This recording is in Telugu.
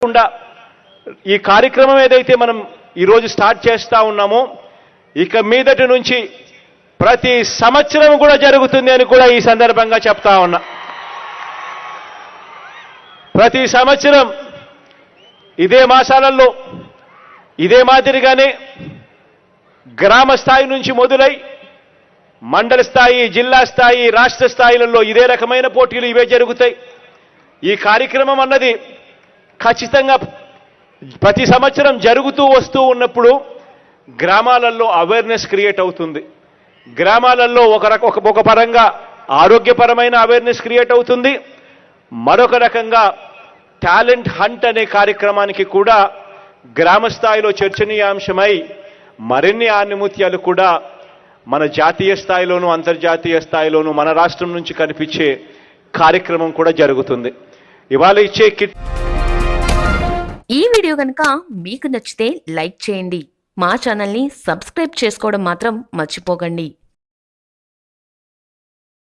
కాకుండా ఈ కార్యక్రమం ఏదైతే మనం ఈరోజు స్టార్ట్ చేస్తా ఉన్నామో ఇక మీదటి నుంచి ప్రతి సంవత్సరం కూడా జరుగుతుంది అని కూడా ఈ సందర్భంగా చెప్తా ఉన్నా. ప్రతి సంవత్సరం ఇదే మాసాలలో ఇదే మాదిరిగానే గ్రామ స్థాయి నుంచి మొదలై మండల స్థాయి, జిల్లా స్థాయి, రాష్ట్ర స్థాయిలలో ఇదే రకమైన పోటీలు ఇవే జరుగుతాయి. ఈ కార్యక్రమం అన్నది ఖచ్చితంగా ప్రతి సంవత్సరం జరుగుతూ వస్తూ ఉన్నప్పుడు గ్రామాలలో అవేర్నెస్ క్రియేట్ అవుతుంది. గ్రామాలలో ఒక పరంగా ఆరోగ్యపరమైన అవేర్నెస్ క్రియేట్ అవుతుంది. మరొక రకంగా టాలెంట్ హంట్ అనే కార్యక్రమానికి కూడా గ్రామ స్థాయిలో చర్చనీయాంశమై మరిన్ని ఆణిముత్యాలు కూడా మన జాతీయ స్థాయిలోనూ అంతర్జాతీయ స్థాయిలోనూ మన రాష్ట్రం నుంచి కనిపించే కార్యక్రమం కూడా జరుగుతుంది. ఇవాళ ఇచ్చే కిట్. ఈ వీడియో కనుక మీకు నచ్చితే లైక్ చేయండి. మా ఛానల్ని సబ్స్క్రైబ్ చేసుకోవడం మాత్రం మర్చిపోకండి.